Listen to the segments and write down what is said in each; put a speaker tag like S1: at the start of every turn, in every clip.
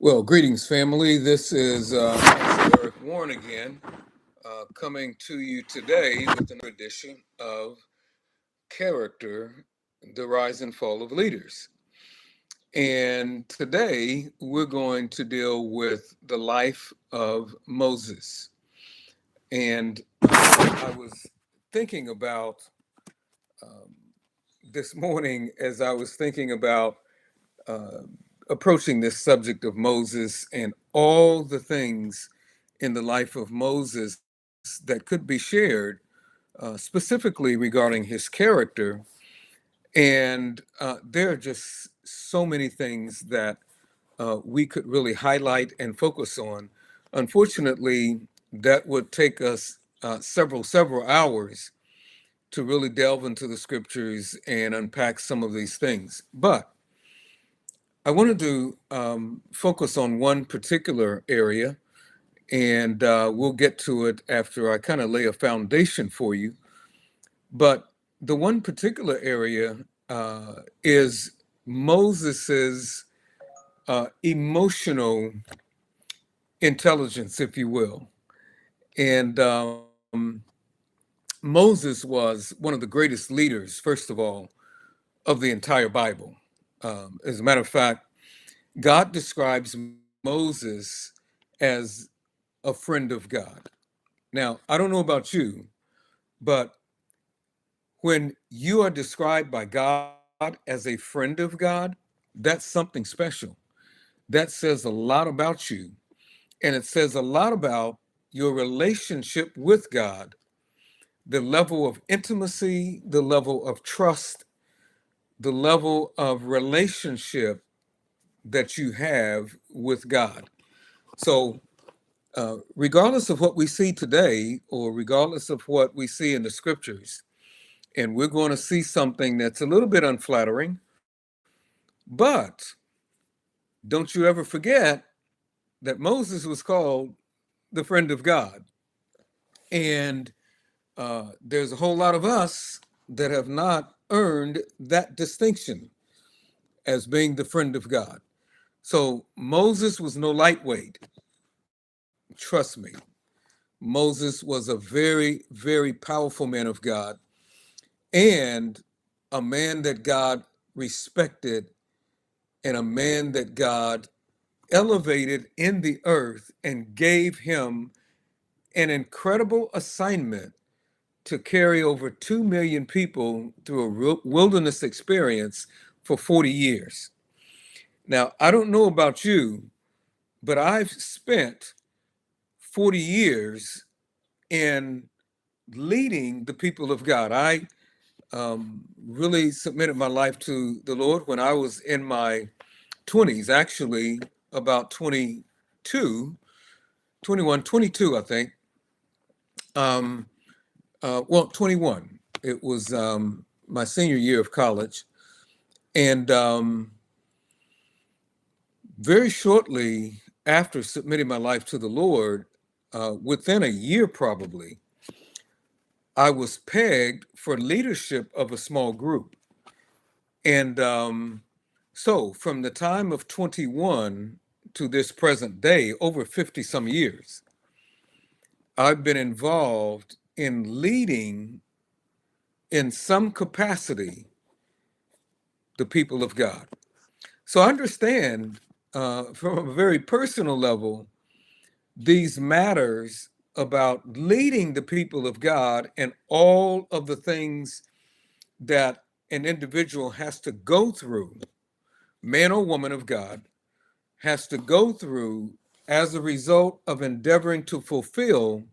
S1: Well, greetings, family. This is Pastor Eric Warren again, coming to you today with another edition of Character, the Rise and Fall of Leaders. And today we're going to deal with the life of Moses. And I was thinking about um, this morning as I was thinking about uh, approaching this subject of Moses and all the things in the life of Moses that could be shared, specifically regarding his character. And there are just so many things that we could really highlight and focus on. Unfortunately, that would take us several hours to really delve into the scriptures and unpack some of these things. But I wanted to focus on one particular area, and we'll get to it after I kind of lay a foundation for you. But the one particular area is Moses's emotional intelligence, if you will. And Moses was one of the greatest leaders, first of all, of the entire Bible. As a matter of fact, God describes Moses as a friend of God. Now, I don't know about you, but when you are described by God as a friend of God, that's something special. That says a lot about you. And it says a lot about your relationship with God, the level of intimacy, the level of trust, the level of relationship that you have with God. So, regardless of what we see today, or regardless of what we see in the scriptures, and we're going to see something that's a little bit unflattering, but don't you ever forget that Moses was called the friend of God. And there's a whole lot of us that have not earned that distinction as being the friend of God. So Moses was no lightweight. Trust me. Moses was a very powerful man of God and a man that God respected and a man that God elevated in the earth and gave him an incredible assignment to carry over 2 million people through a wilderness experience for 40 years. Now, I don't know about you, but I've spent 40 years in leading the people of God. I really submitted my life to the Lord when I was in my 20s, actually about 22, 21, 22, I think. Um, well, 21. It was my senior year of college. And very shortly after submitting my life to the Lord, within a year probably, I was pegged for leadership of a small group. And so from the time of 21 to this present day, over 50 some years, I've been involved in leading in some capacity the people of God. So I understand from a very personal level these matters about leading the people of God and all of the things that an individual has to go through, man or woman of God, has to go through as a result of endeavoring to fulfill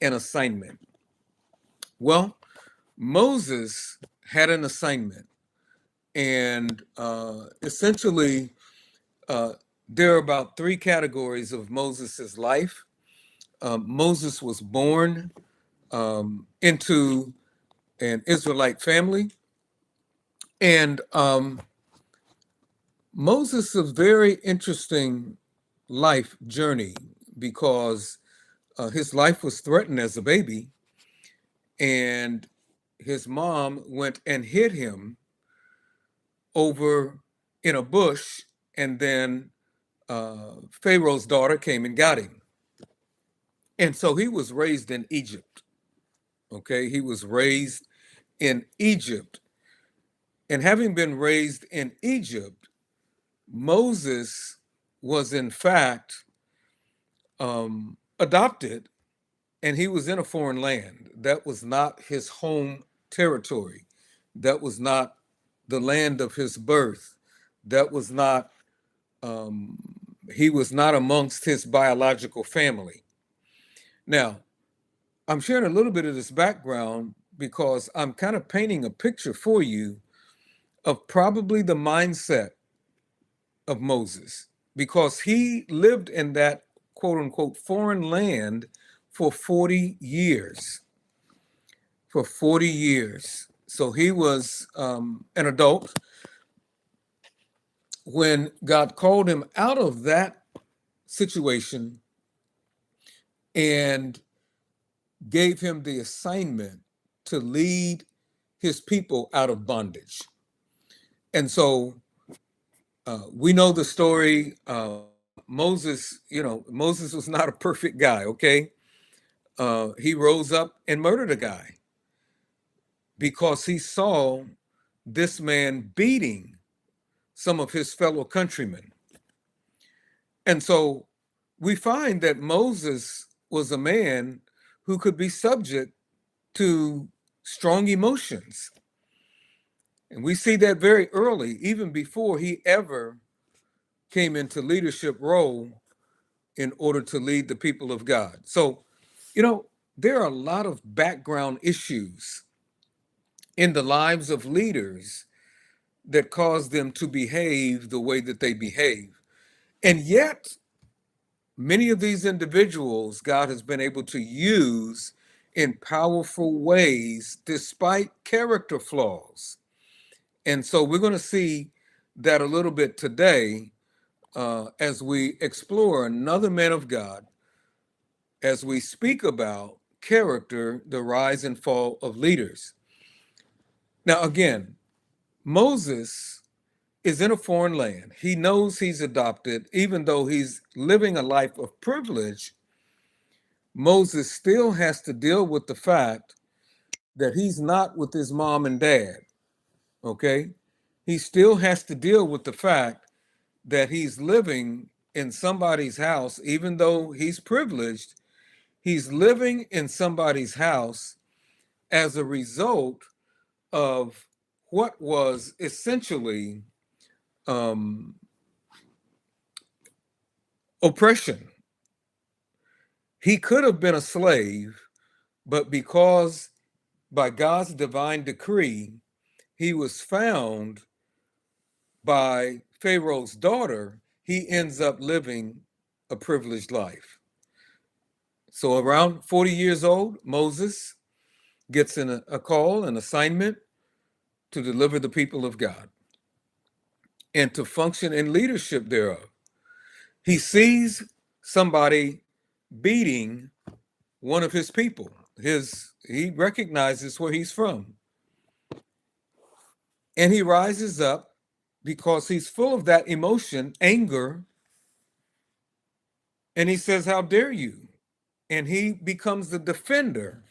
S1: an assignment. Well, Moses had an assignment, and essentially, uh, there are about three categories of Moses's life. Moses was born into an Israelite family, and Moses' a very interesting life journey because his life was threatened as a baby, and his mom went and hid him over in a bush and then Pharaoh's daughter came and got him. And so he was raised in Egypt. Okay, he was raised in Egypt. And having been raised in Egypt, Moses was in fact adopted, and he was in a foreign land. That was not his home territory. That was not the land of his birth. That was not, he was not amongst his biological family. Now, I'm sharing a little bit of this background because I'm kind of painting a picture for you of probably the mindset of Moses, because he lived in that quote unquote foreign land for 40 years. For 40 years. So he was an adult when God called him out of that situation and gave him the assignment to lead his people out of bondage. And so we know the story. Moses, Moses was not a perfect guy, okay? He rose up and murdered a guy because he saw this man beating some of his fellow countrymen. And so we find that Moses was a man who could be subject to strong emotions. And we see that very early, even before he ever came into leadership role in order to lead the people of God. So, there are a lot of background issues in the lives of leaders that cause them to behave the way that they behave. And yet, many of these individuals God has been able to use in powerful ways despite character flaws. And so we're going to see that a little bit today as we explore another man of God, as we speak about character, the rise and fall of leaders. Now, again, Moses is in a foreign land. He knows he's adopted, even though he's living a life of privilege. Moses still has to deal with the fact that he's not with his mom and dad, okay? He still has to deal with the fact that he's living in somebody's house, even though he's privileged. He's living in somebody's house as a result of what was essentially oppression. He could have been a slave, but because by God's divine decree, he was found by Pharaoh's daughter, he ends up living a privileged life. So around 40 years old, Moses gets a call, an assignment to deliver the people of God and to function in leadership thereof. He sees somebody beating one of his people. He recognizes where he's from. And he rises up because he's full of that emotion, anger, and he says, "How dare you?" And he becomes the defender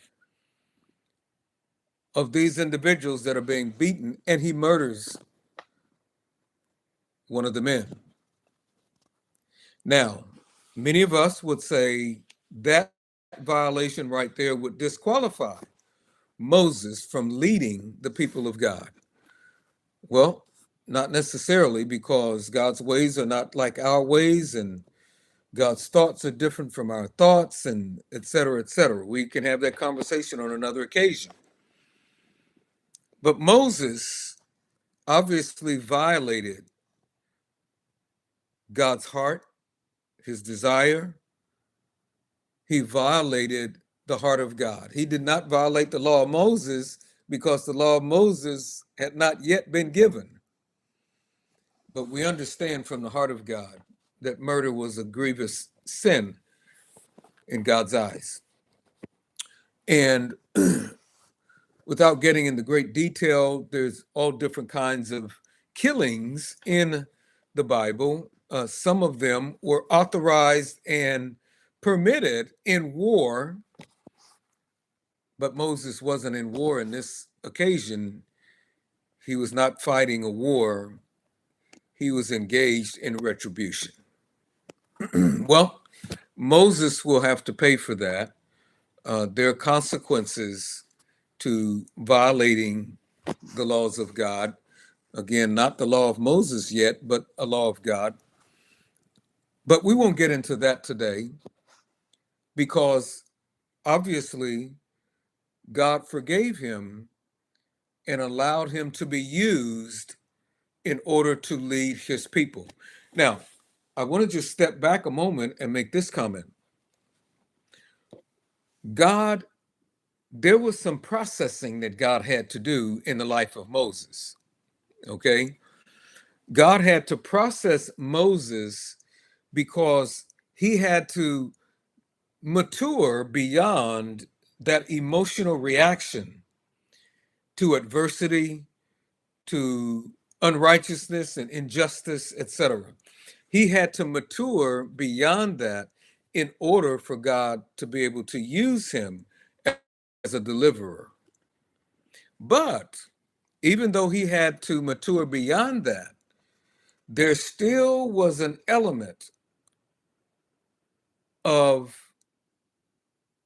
S1: of these individuals that are being beaten, and he murders one of the men. Now, many of us would say that violation right there would disqualify Moses from leading the people of God. Well, not necessarily, because God's ways are not like our ways, and God's thoughts are different from our thoughts, and et cetera, et cetera. We can have that conversation on another occasion. But Moses obviously violated God's heart, his desire. He violated the heart of God. He did not violate the law of Moses because the law of Moses had not yet been given. But we understand from the heart of God that murder was a grievous sin in God's eyes. And without getting into great detail, there's all different kinds of killings in the Bible. some of them were authorized and permitted in war, but Moses wasn't in war in this occasion. He was not fighting a war, he was engaged in retribution. Well, Moses will have to pay for that. There are consequences to violating the laws of God. Again, not the law of Moses yet, but a law of God. But we won't get into that today because obviously God forgave him and allowed him to be used in order to lead his people. Now, I want to just step back a moment and make this comment. God, there was some processing that God had to do in the life of Moses. Okay. God had to process Moses because he had to mature beyond that emotional reaction to adversity, to unrighteousness and injustice, etc. He had to mature beyond that in order for God to be able to use him as a deliverer. But even though he had to mature beyond that, there still was an element of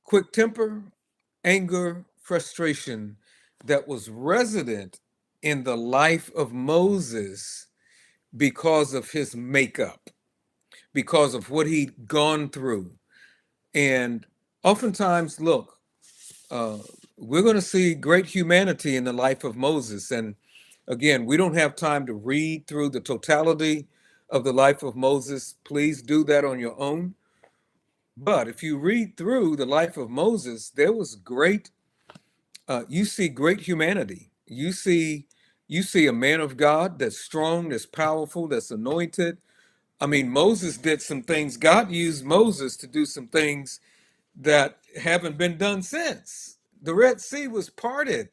S1: quick temper, anger, frustration that was resident in the life of Moses because of his makeup, because of what he'd gone through. And oftentimes, look, uh, we're going to see great humanity in the life of Moses. And again, we don't have time to read through the totality of the life of Moses. Please do that on your own. But if you read through the life of Moses, there was great, you see great humanity. You see a man of God that's strong, that's powerful, that's anointed. I mean, Moses did some things. God used Moses to do some things that haven't been done since. The Red Sea was parted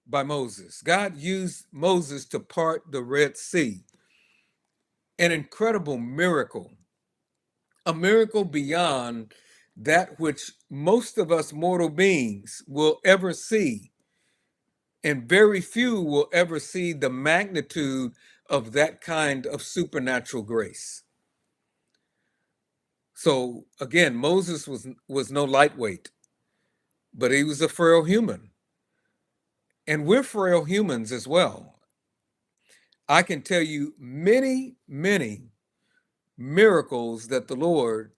S1: by Moses. God used Moses to part the Red Sea. An incredible miracle, a miracle beyond that which most of us mortal beings will ever see. And very few will ever see the magnitude of that kind of supernatural grace. So again, Moses was no lightweight, but he was a frail human. And we're frail humans as well. I can tell you many, many miracles that the Lord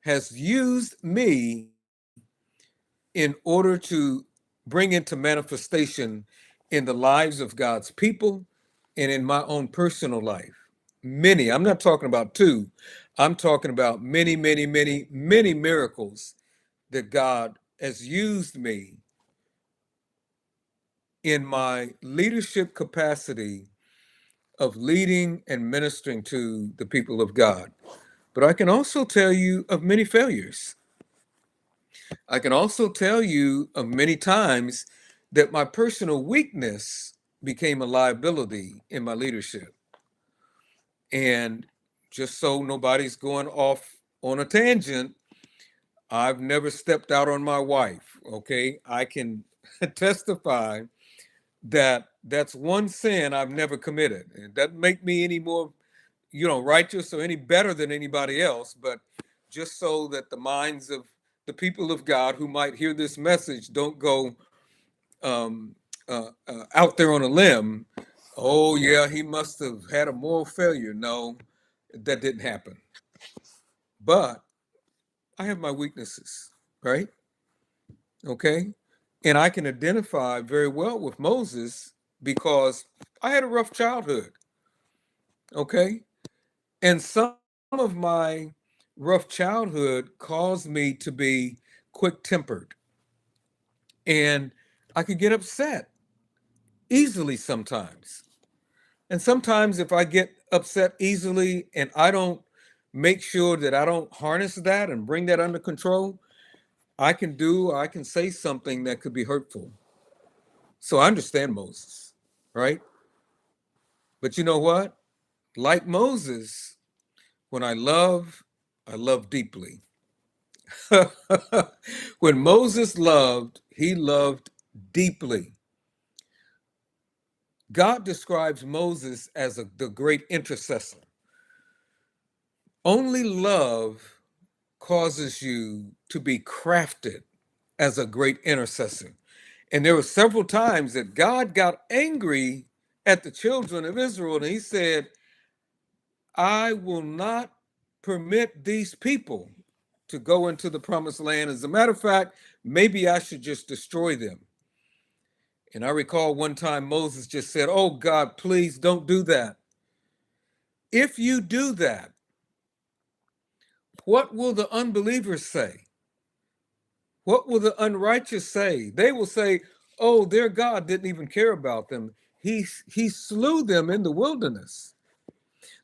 S1: has used me in order to bring into manifestation in the lives of God's people and in my own personal life. Many, I'm not talking about two, I'm talking about many, many, many, many miracles that God has used me in my leadership capacity of leading and ministering to the people of God. But I can also tell you of many failures. I can also tell you of many times that my personal weakness became a liability in my leadership. And just so nobody's going off on a tangent, I've never stepped out on my wife. Okay. I can testify that that's one sin I've never committed. It doesn't make me any more, righteous or any better than anybody else, but just so that the minds of the people of God who might hear this message don't go um, out there on a limb. Oh, yeah, he must have had a moral failure. No, that didn't happen. But I have my weaknesses, right? Okay. And I can identify very well with Moses because I had a rough childhood. Okay. And some of my rough childhood caused me to be quick tempered. And I could get upset easily sometimes. And sometimes if I get upset easily and I don't make sure that I don't harness that and bring that under control, I can say something that could be hurtful. So I understand Moses, right? But you know what? Like Moses, when I love deeply. When Moses loved, he loved deeply. God describes Moses as the great intercessor. Only love causes you to be crafted as a great intercessor. And there were several times that God got angry at the children of Israel, and he said, I will not permit these people to go into the promised land. As a matter of fact, maybe I should just destroy them. And I recall one time Moses just said, oh God, please don't do that. If you do that, what will the unbelievers say? What will the unrighteous say? They will say, oh, their God didn't even care about them. He slew them in the wilderness.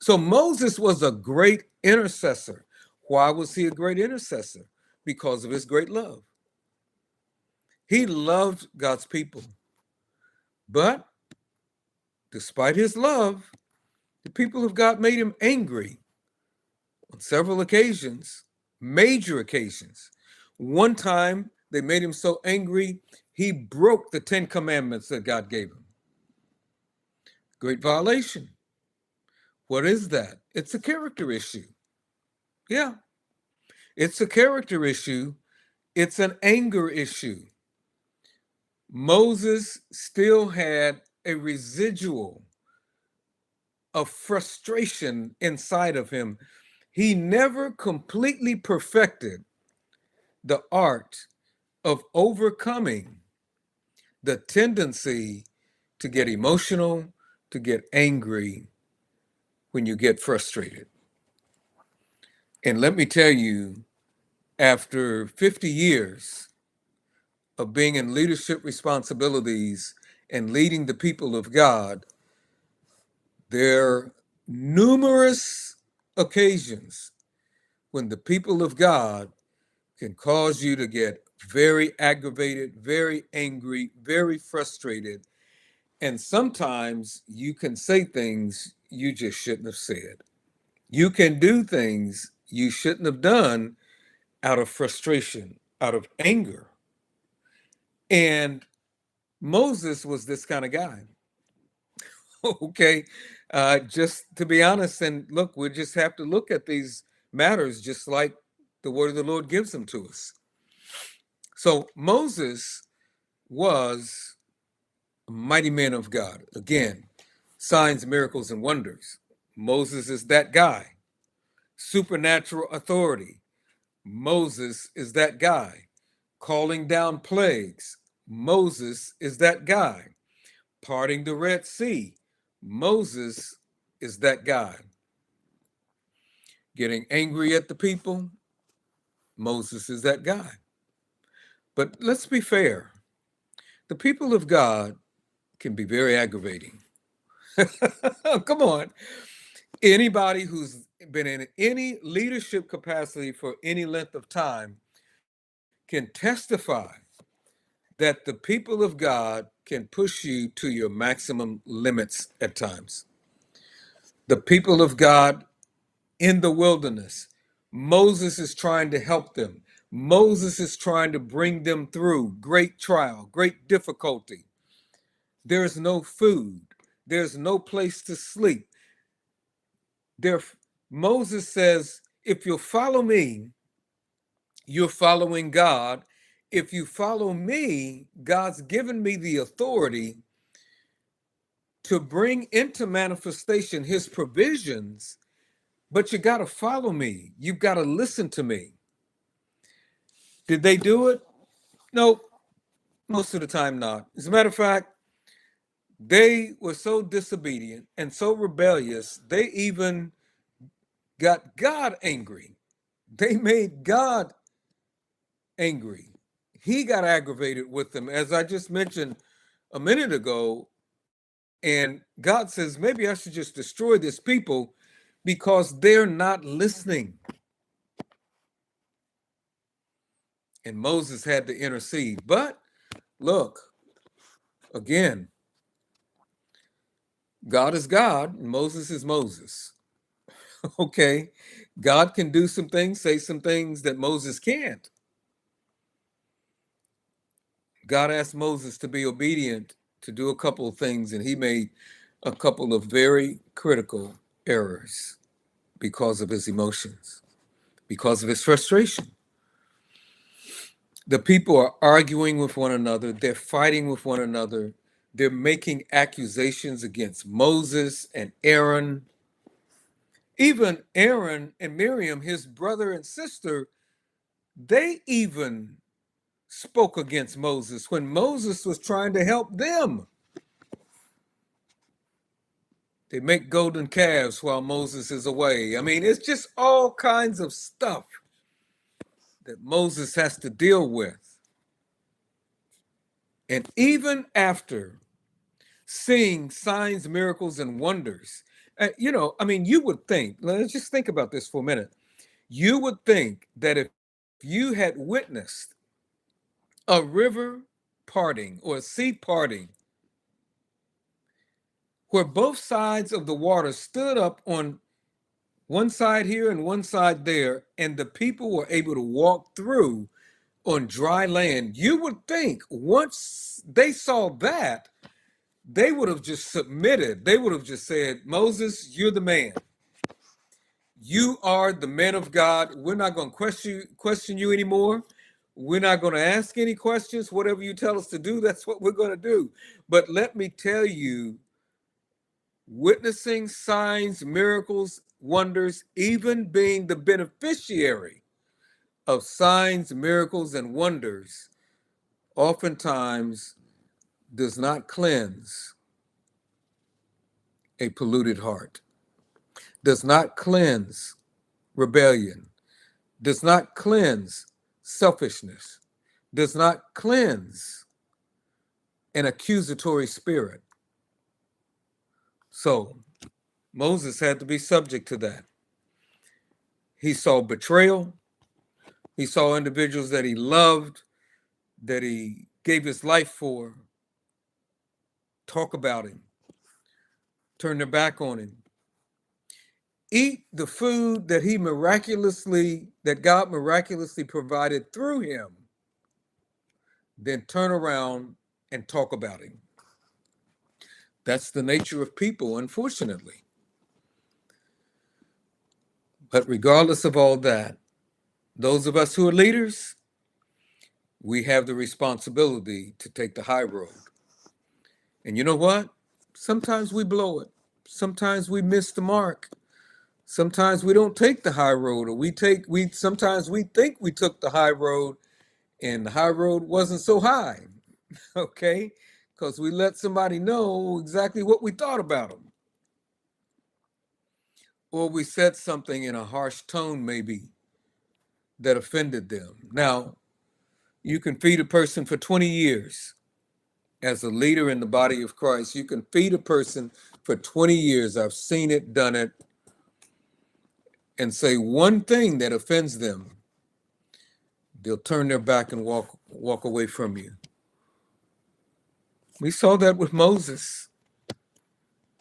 S1: So Moses was a great intercessor. Why was he a great intercessor? Because of his great love. He loved God's people. But despite his love, the people of God made him angry on several occasions, major occasions. One time, they made him so angry, he broke the 10 commandments that God gave him. Great violation. What is that? It's a character issue. Yeah, it's a character issue. It's an anger issue. Moses still had a residual of frustration inside of him. He never completely perfected the art of overcoming the tendency to get emotional, to get angry when you get frustrated. And let me tell you, after 50 years of being in leadership responsibilities and leading the people of God, there are numerous occasions when the people of God can cause you to get very aggravated, very angry, very frustrated. And sometimes you can say things you just shouldn't have said. You can do things you shouldn't have done out of frustration, out of anger. And Moses was this kind of guy. Okay. Just to be honest, and look, we just have to look at these matters just like the word of the Lord gives them to us. So Moses was a mighty man of God. Again, signs, miracles, and wonders. Moses is that guy. Supernatural authority. Moses is that guy. Calling down plagues. Moses is that guy. Parting the Red Sea. Moses is that guy. Getting angry at the people. Moses is that guy. But let's be fair. The people of God can be very aggravating. Come on. Anybody who's been in any leadership capacity for any length of time can testify that the people of God can push you to your maximum limits at times. The people of God in the wilderness, Moses is trying to help them. Moses is trying to bring them through great trial, great difficulty. There's no food. There's no place to sleep. There, Moses says, if you'll follow me, you're following God. If you follow me, God's given me the authority to bring into manifestation his provisions, but you got to follow me. You've got to listen to me. Did they do it? No, most of the time not. As a matter of fact, they were so disobedient and so rebellious, they even got God angry. They made God angry. He got aggravated with them, as I just mentioned a minute ago. And God says, maybe I should just destroy this people because they're not listening. And Moses had to intercede. But look, again, God is God, and Moses is Moses. Okay. God can do some things, say some things that Moses can't. God asked Moses to be obedient to do a couple of things, and he made a couple of very critical errors because of his emotions, because of his frustration. The people are arguing with one another, they're fighting with one another, they're making accusations against Moses and Aaron. Even Aaron and Miriam, his brother and sister, they even spoke against Moses when Moses was trying to help them. They make golden calves while Moses is away. I mean, it's just all kinds of stuff that Moses has to deal with. And even after seeing signs, miracles, and wonders, I mean, you would think, let's just think about this for a minute. You would think that if you had witnessed a river parting or a sea parting where both sides of the water stood up on one side here and one side there, and the people were able to walk through on dry land, you would think once they saw that, they would have just submitted. They would have just said, Moses, you're the man. You are the man of God. We're not going to question you anymore. We're not going to ask any questions. Whatever you tell us to do, that's what we're going to do. But let me tell you, witnessing signs, miracles, wonders, even being the beneficiary of signs, miracles, and wonders, oftentimes does not cleanse a polluted heart, does not cleanse rebellion, does not cleanse selfishness, does not cleanse an accusatory spirit. So Moses had to be subject to that. He saw betrayal. He saw individuals that he loved, that he gave his life for, talk about him, turn their back on him, eat the food that God miraculously provided through him, then turn around and talk about him. That's the nature of people, unfortunately. But regardless of all that, those of us who are leaders, we have the responsibility to take the high road. And you know what? Sometimes we blow it. Sometimes we miss the mark. Sometimes we don't take the high road, or sometimes we think we took the high road and the high road wasn't so high. Okay? Because we let somebody know exactly what we thought about them. Or we said something in a harsh tone, maybe, that offended them. Now, you can feed a person for 20 years. As a leader in the body of Christ, you can feed a person for 20 years. I've seen it, done it, and say one thing that offends them. They'll turn their back and walk away from you. We saw that with Moses.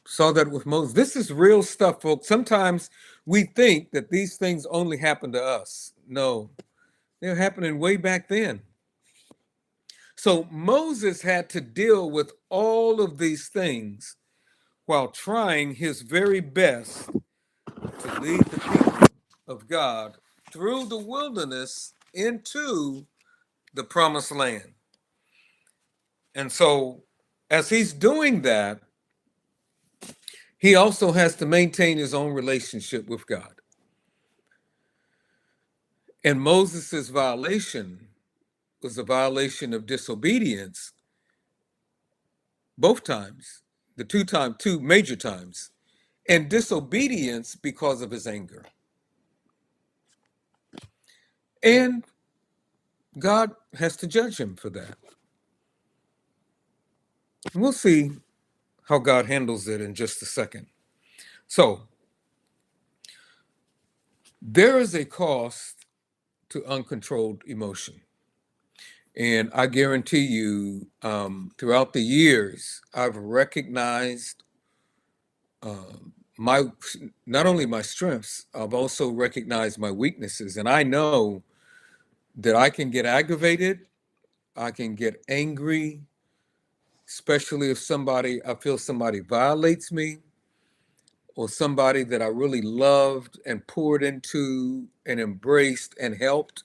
S1: This is real stuff, folks. Sometimes we think that these things only happen to us. No, they're happening way back then. So Moses had to deal with all of these things while trying his very best to lead the people of God through the wilderness into the promised land. And so, as he's doing that, he also has to maintain his own relationship with God. And Moses' violation was a violation of disobedience both times, two major times, and disobedience because of his anger. And God has to judge him for that. And we'll see how God handles it in just a second. So, there is a cost to uncontrolled emotion. And I guarantee you, throughout the years, I've recognized my not only my strengths, I've also recognized my weaknesses, and I know that I can get aggravated, I can get angry, especially if I feel somebody violates me, or somebody that I really loved and poured into and embraced and helped,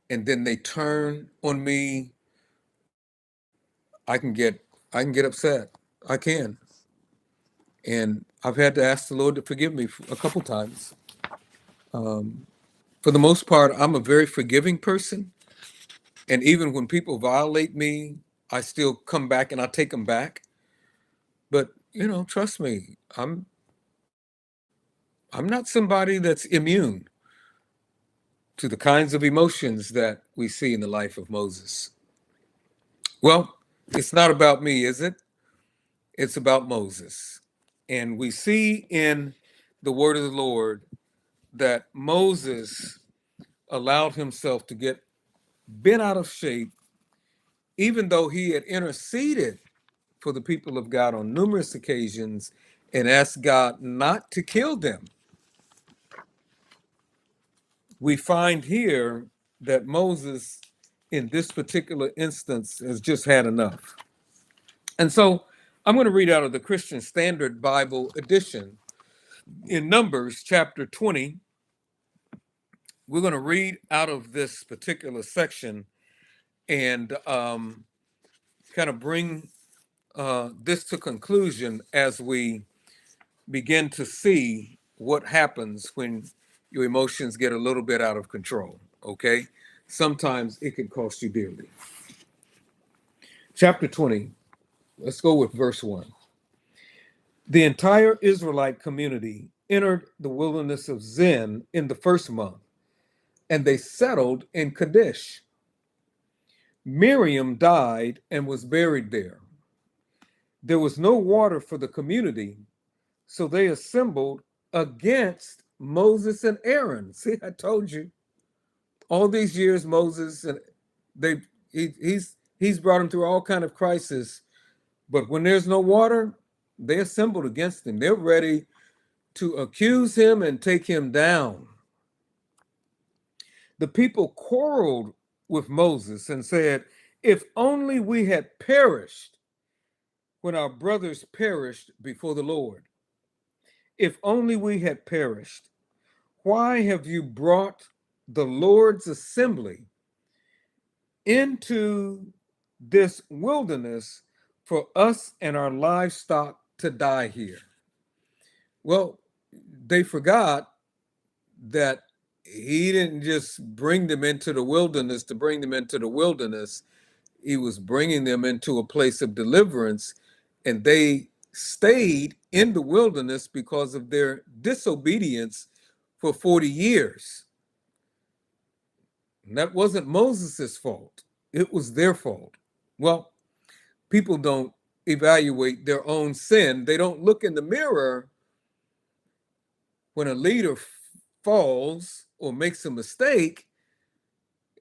S1: and then they turn on me. I can get I can get upset. I can. And I've had to ask the Lord to forgive me a couple times. For the most part, I'm a very forgiving person. And even when people violate me, I still come back and I take them back. But, trust me, I'm not somebody that's immune to the kinds of emotions that we see in the life of Moses. Well, it's not about me, is it? It's about Moses. And we see in the word of the Lord that Moses allowed himself to get bent out of shape, even though he had interceded for the people of God on numerous occasions and asked God not to kill them. We find here that Moses, in this particular instance, has just had enough. And so I'm going to read out of the Christian Standard Bible edition in Numbers chapter 20. We're going to read out of this particular section and kind of bring this to conclusion as we begin to see what happens when your emotions get a little bit out of control. Okay, sometimes it can cost you dearly. Chapter 20, let's go with verse 1. The entire Israelite community entered the wilderness of Zin in the first month, and they settled in Kadesh. Miriam died and was buried there. There was no water for the community, so they assembled against Moses and Aaron. See, I told you. All these years, Moses and he's brought them through all kind of crisis. But when there's no water, they assembled against him. They're ready to accuse him and take him down. The people quarreled with Moses and said, "If only we had perished when our brothers perished before the Lord. If only we had perished. Why have you brought the Lord's assembly into this wilderness for us and our livestock to die here?" Well, they forgot that he didn't just bring them into the wilderness to bring them into the wilderness. He was bringing them into a place of deliverance, and they stayed in the wilderness because of their disobedience for 40 years. And that wasn't Moses's fault. It was their fault. Well, people don't evaluate their own sin. They don't look in the mirror when a leader falls or makes a mistake.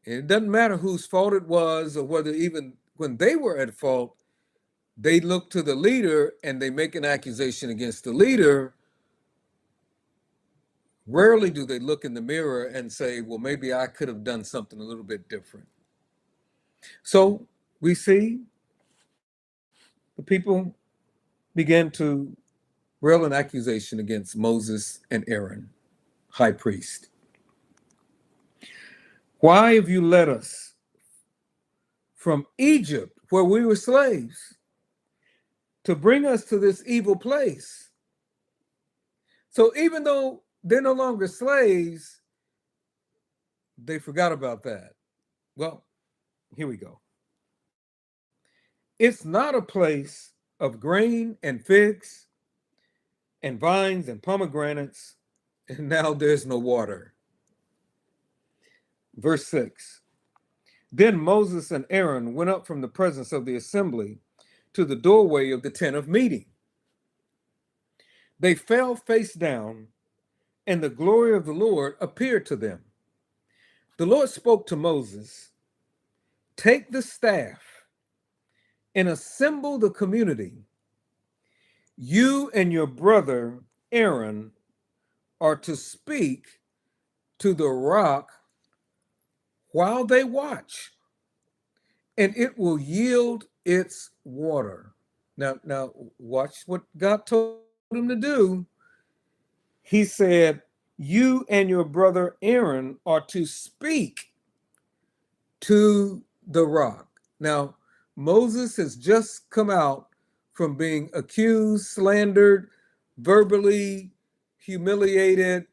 S1: It doesn't matter whose fault it was or whether even when they were at fault, they look to the leader and they make an accusation against the leader. Rarely do they look in the mirror and say, well, maybe I could have done something a little bit different. So we see the people began to rail an accusation against Moses and Aaron, high priest. Why have you led us from Egypt, where we were slaves, to bring us to this evil place? So even though they're no longer slaves, they forgot about that. Well, here we go. It's not a place of grain and figs and vines and pomegranates, and now there's no water. Verse 6. Then Moses and Aaron went up from the presence of the assembly to the doorway of the tent of meeting. They fell face down, and the glory of the Lord appeared to them. The Lord spoke to Moses, "Take the staff and assemble the community. You and your brother Aaron are to speak to the rock while they watch, and it will yield its water. Now, watch what God told him to do. He said, you and your brother Aaron are to speak to the rock. Now, Moses has just come out from being accused, slandered, verbally humiliated,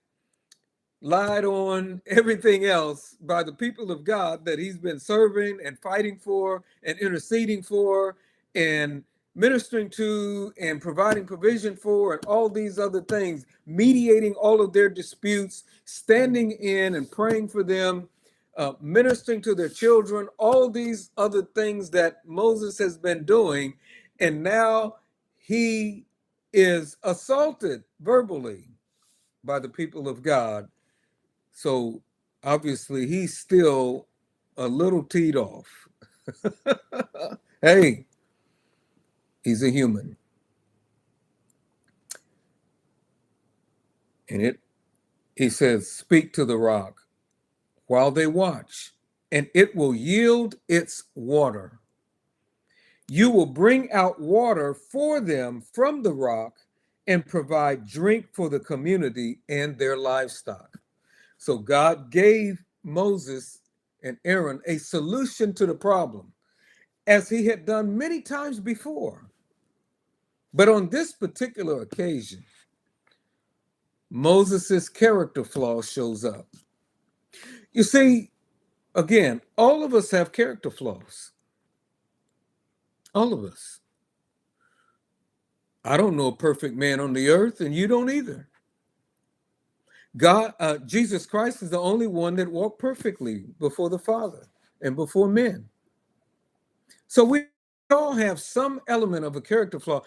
S1: lied on, everything else by the people of God that he's been serving and fighting for and interceding for and ministering to and providing provision for and all these other things, mediating all of their disputes, standing in and praying for them, ministering to their children, all these other things that Moses has been doing. And now he is assaulted verbally by the people of God. So obviously he's still a little teed off. Hey, he's a human. And he says, speak to the rock while they watch, and it will yield its water. You will bring out water for them from the rock and provide drink for the community and their livestock. So God gave Moses and Aaron a solution to the problem, as he had done many times before. But on this particular occasion, Moses' character flaw shows up. You see, again, all of us have character flaws. All of us. I don't know a perfect man on the earth, and you don't either. Jesus Christ is the only one that walked perfectly before the Father and before men. So we all have some element of a character flaw.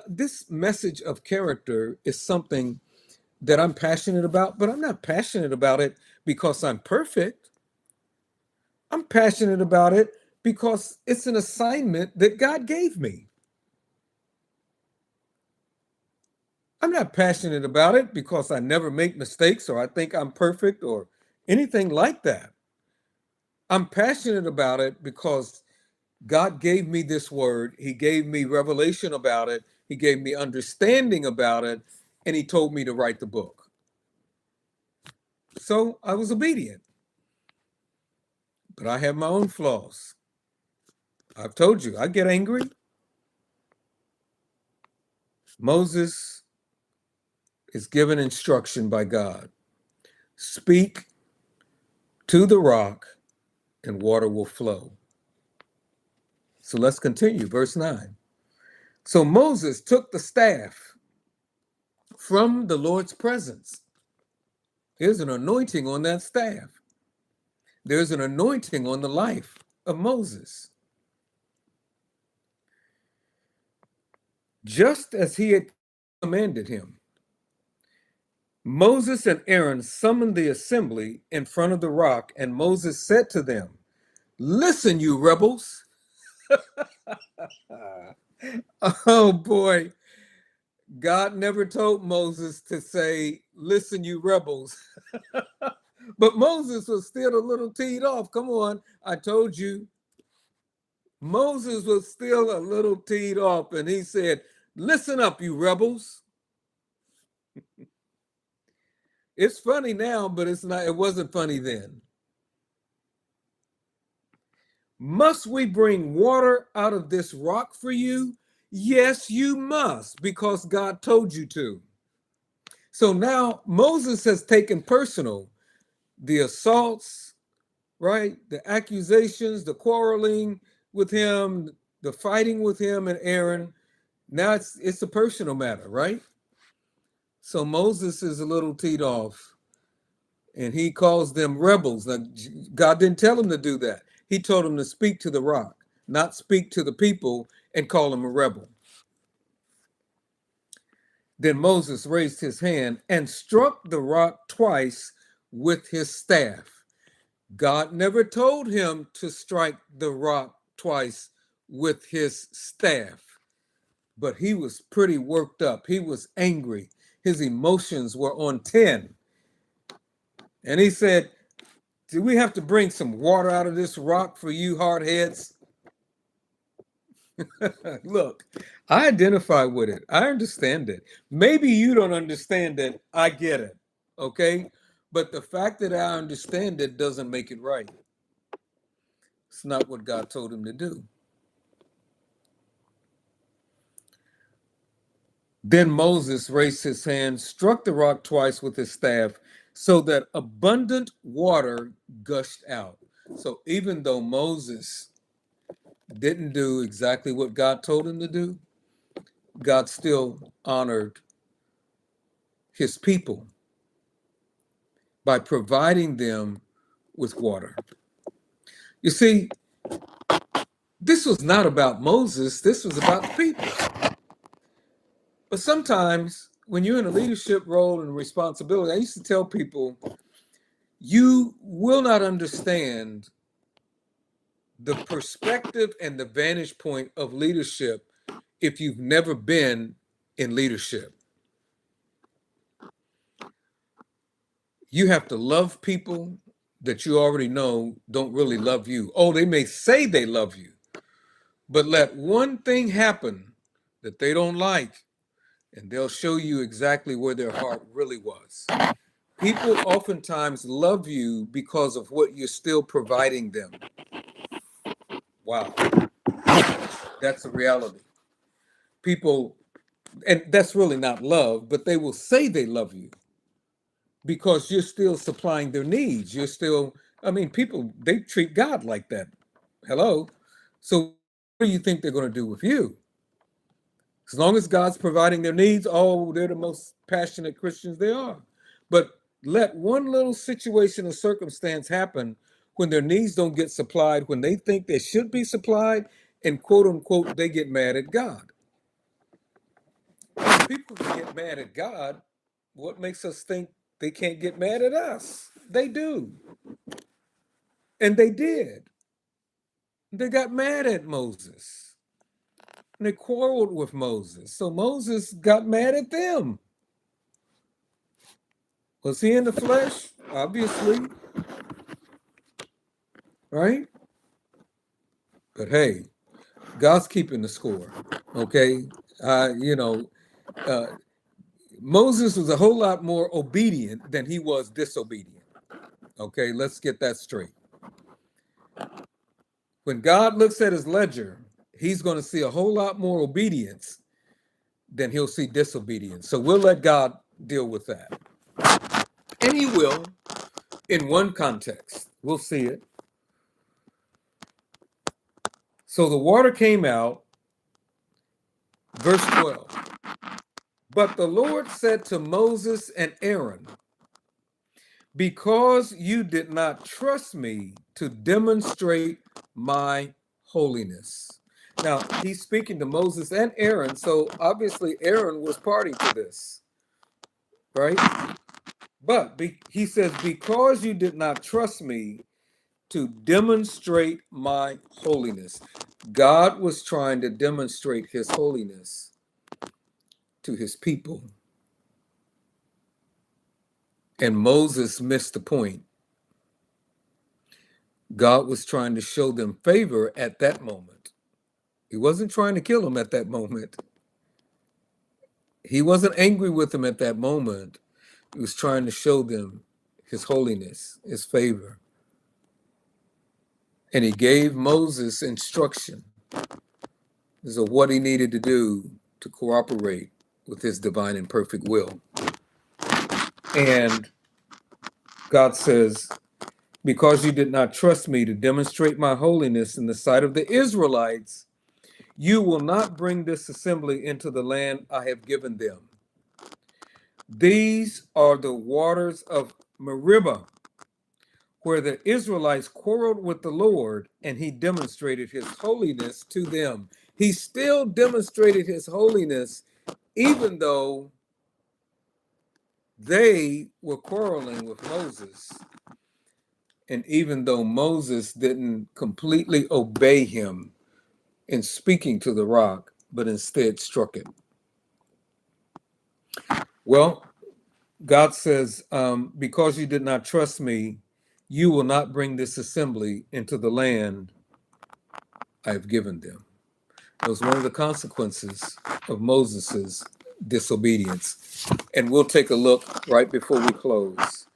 S1: This message of character is something that I'm passionate about, but I'm not passionate about it because I'm perfect. I'm passionate about it because it's an assignment that God gave me. I'm not passionate about it because I never make mistakes or I think I'm perfect or anything like that. I'm passionate about it because God gave me this word. He gave me revelation about it. He gave me understanding about it. And he told me to write the book. So I was obedient. But I have my own flaws. I've told you, I get angry. Moses is given instruction by God. Speak to the rock and water will flow. So let's continue. Verse 9. So Moses took the staff from the Lord's presence. There's an anointing on that staff. There's an anointing on the life of Moses. Just as he had commanded him, Moses and Aaron summoned the assembly in front of the rock, and Moses said to them, listen, you rebels. Oh boy. God never told Moses to say, listen, you rebels. But Moses was still a little teed off. Come on, I told you. Moses was still a little teed off, and he said, listen up, you rebels. It's funny now, but it wasn't funny then. Must we bring water out of this rock for you? Yes, you must, because God told you to. So now Moses has taken personal the assaults, right? The accusations, the quarreling with him, the fighting with him and Aaron. Now it's a personal matter, right? So Moses is a little teed off and he calls them rebels. Now, God didn't tell him to do that. He told him to speak to the rock, not speak to the people and call him a rebel. Then Moses raised his hand and struck the rock twice with his staff. God never told him to strike the rock twice with his staff. but he was pretty worked up. He was angry. His emotions were on 10. And he said, do we have to bring some water out of this rock for you hard heads? Look, I identify with it. I understand it. Maybe you don't understand it. I get it. Okay. But the fact that I understand it doesn't make it right. It's not what God told him to do. Then Moses raised his hand, struck the rock twice with his staff, so that abundant water gushed out. So even though Moses didn't do exactly what God told him to do, God still honored his people by providing them with water. You see, this was not about Moses, this was about the people. But sometimes when you're in a leadership role and responsibility, I used to tell people, you will not understand the perspective and the vantage point of leadership if you've never been in leadership. You have to love people that you already know don't really love you. Oh, they may say they love you, but let one thing happen that they don't like, and they'll show you exactly where their heart really was. People oftentimes love you because of what you're still providing them. Wow, that's a reality. People, and that's really not love, but they will say they love you because you're still supplying their needs. You're still, I mean, people, they treat God like that. Hello. So what do you think they're going to do with you? As long as God's providing their needs, oh, they're the most passionate Christians they are. But let one little situation or circumstance happen when their needs don't get supplied, when they think they should be supplied, and quote unquote, they get mad at God. If people can get mad at God, what makes us think they can't get mad at us? They do. And they did. They got mad at Moses. And they quarreled with Moses. So Moses got mad at them. Was he in the flesh? Obviously. Right? But hey, God's keeping the score. Okay? You know, uh, Moses was a whole lot more obedient than he was disobedient. Okay, let's get that straight. When God looks at his ledger, he's going to see a whole lot more obedience than he'll see disobedience. So we'll let God deal with that. And he will in one context. We'll see it. So the water came out, verse 12. But the Lord said to Moses and Aaron, because you did not trust me to demonstrate my holiness. Now, he's speaking to Moses and Aaron, so obviously Aaron was party to this, right? But he says, because you did not trust me to demonstrate my holiness. God was trying to demonstrate his holiness to his people. And Moses missed the point. God was trying to show them favor at that moment. He wasn't trying to kill them at that moment. He wasn't angry with them at that moment. He was trying to show them his holiness, his favor. And he gave Moses instruction as to what he needed to do to cooperate with his divine and perfect will. And God says, because you did not trust me to demonstrate my holiness in the sight of the Israelites, you will not bring this assembly into the land I have given them. These are the waters of Meribah, where the Israelites quarreled with the Lord, and he demonstrated his holiness to them. He still demonstrated his holiness, even though they were quarreling with Moses. And even though Moses didn't completely obey him in speaking to the rock, but instead struck it. Well, God says, because you did not trust me, you will not bring this assembly into the land I have given them. That was one of the consequences of Moses's disobedience. And we'll take a look right before we close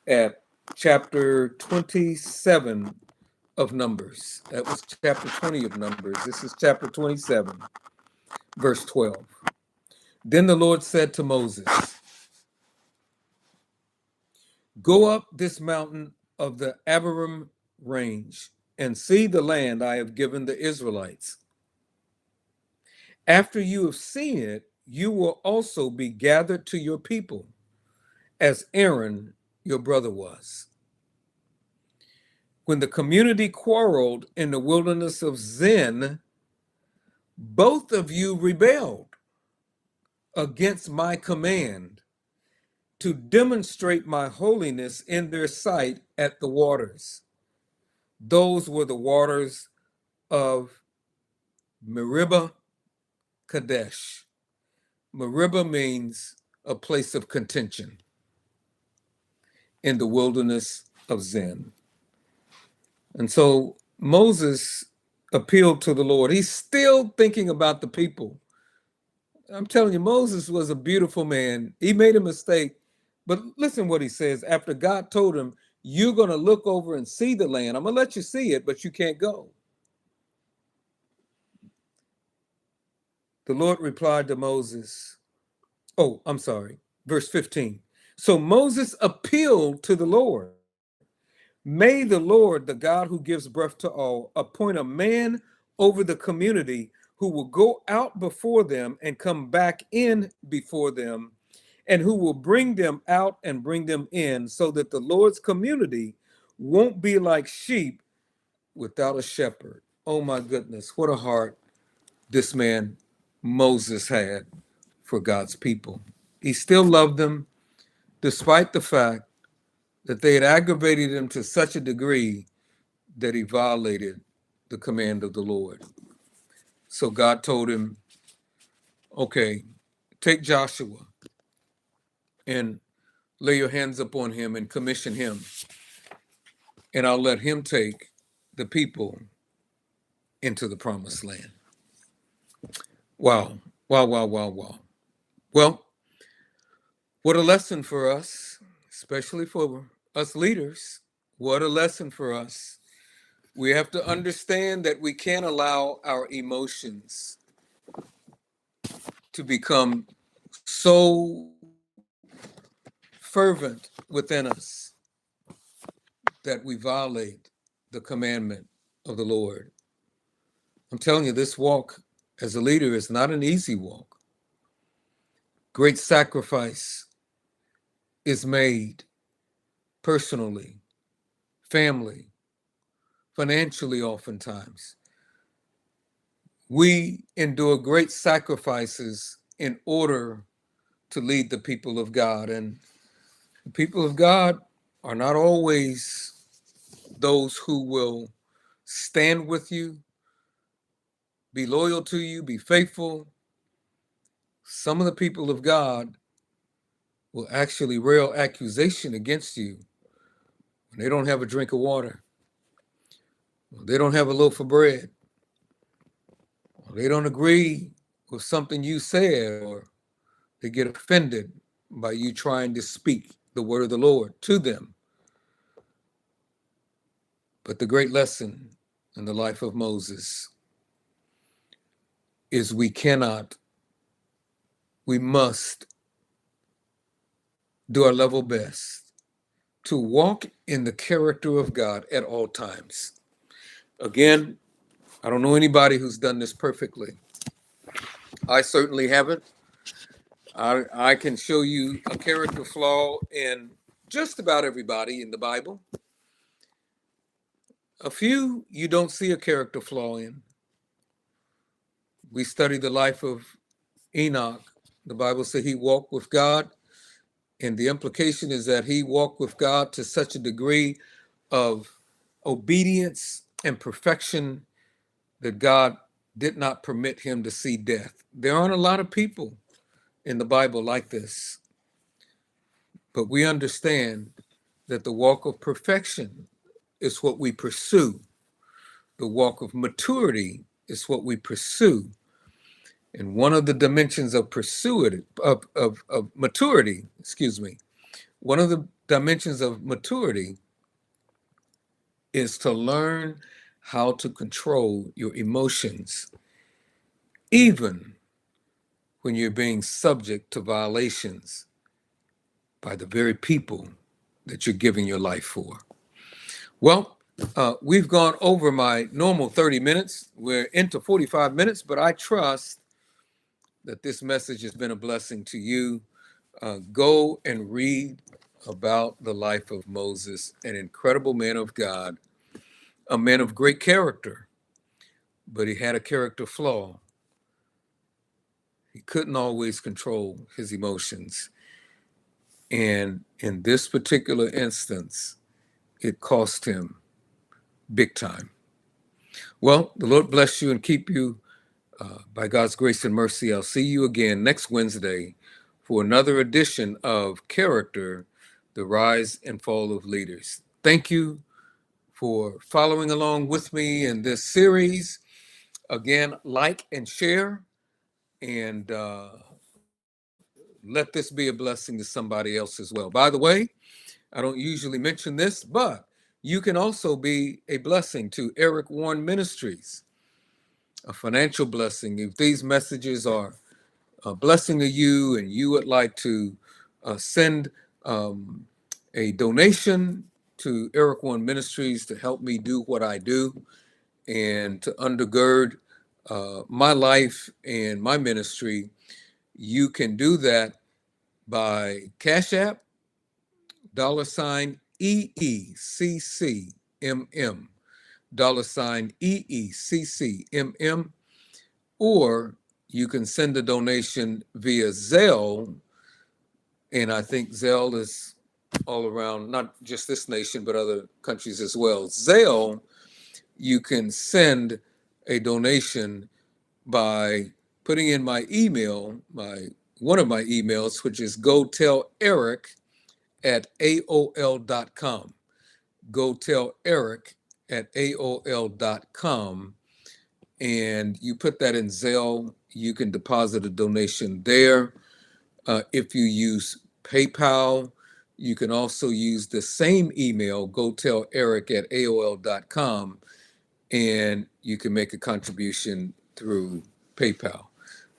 S1: at chapter 27 of Numbers. That was chapter 20 of Numbers. This is chapter 27, verse 12. Then the Lord said to Moses, go up this mountain of the Abarim range and see the land I have given the Israelites. After you have seen it, you will also be gathered to your people, as Aaron, your brother, was. When the community quarreled in the wilderness of Zin, both of you rebelled against my command to demonstrate my holiness in their sight at the waters. Those were the waters of Meribah Kadesh. Meribah means a place of contention in the wilderness of Zin. And so Moses appealed to the Lord. He's still thinking about the people. I'm telling you, Moses was a beautiful man. He made a mistake, but listen what he says after God told him, you're going to look over and see the land. I'm going to let you see it, but you can't go. The Lord replied to Moses, verse 15. So Moses appealed to the Lord. May the Lord, the God who gives breath to all, appoint a man over the community who will go out before them and come back in before them, and who will bring them out and bring them in, so that the Lord's community won't be like sheep without a shepherd. Oh my goodness, what a heart this man Moses had for God's people. He still loved them, despite the fact that they had aggravated him to such a degree that he violated the command of the Lord. So God told him, okay, take Joshua and lay your hands upon him and commission him, and I'll let him take the people into the promised land. Wow, wow, wow, wow, wow. Well, what a lesson for us, especially for us leaders. What a lesson for us. We have to understand that we can't allow our emotions to become so fervent within us that we violate the commandment of the Lord. I'm telling you, this walk as a leader is not an easy walk. Great sacrifice is made personally, family, financially, oftentimes. We endure great sacrifices in order to lead the people of God. And the people of God are not always those who will stand with you, be loyal to you, be faithful. Some of the people of God will actually rail accusation against you when they don't have a drink of water, when they don't have a loaf of bread, or they don't agree with something you said, or they get offended by you trying to speak the word of the Lord to them. But the great lesson in the life of Moses is we must do our level best to walk in the character of God at all times. Again, I don't know anybody who's done this perfectly. I certainly haven't. I can show you a character flaw in just about everybody in the Bible. A few you don't see a character flaw in. We study the life of Enoch. The Bible says he walked with God, and the implication is that he walked with God to such a degree of obedience and perfection that God did not permit him to see death. There aren't a lot of people in the Bible like this, but we understand that the walk of perfection is what we pursue. The walk of maturity is what we pursue. And one of the dimensions of of maturity, excuse me, one of the dimensions of maturity is to learn how to control your emotions, even when you're being subject to violations by the very people that you're giving your life for. Well, we've gone over my normal 30 minutes. We're into 45 minutes, but I trust that this message has been a blessing to you. Go and read about the life of Moses, an incredible man of God, a man of great character, but he had a character flaw. He couldn't always control his emotions. And in this particular instance, it cost him big time. Well, the Lord bless you and keep you. By God's grace and mercy, I'll see you again next Wednesday for another edition of Character, the Rise and Fall of Leaders. Thank you for following along with me in this series. Again, like and share, and let this be a blessing to somebody else as well. By the way, I don't usually mention this, but you can also be a blessing to Eric Warren Ministries, a financial blessing. If these messages are a blessing to you and you would like to send a donation to Eric Warren Ministries to help me do what I do and to undergird my life and my ministry, you can do that by Cash App, $EECCMM, $EECCMM, or you can send a donation via Zelle, and I think Zelle is all around, not just this nation, but other countries as well. Zelle, you can send a donation by putting in my email, one of my emails, which is gotelleric@aol.com. gotelleric@aol.com. And you put that in Zelle, you can deposit a donation there. If you use PayPal, you can also use the same email, gotelleric@aol.com, and you can make a contribution through PayPal.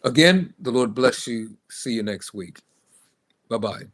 S1: Again, the Lord bless you. See you next week. Bye-bye.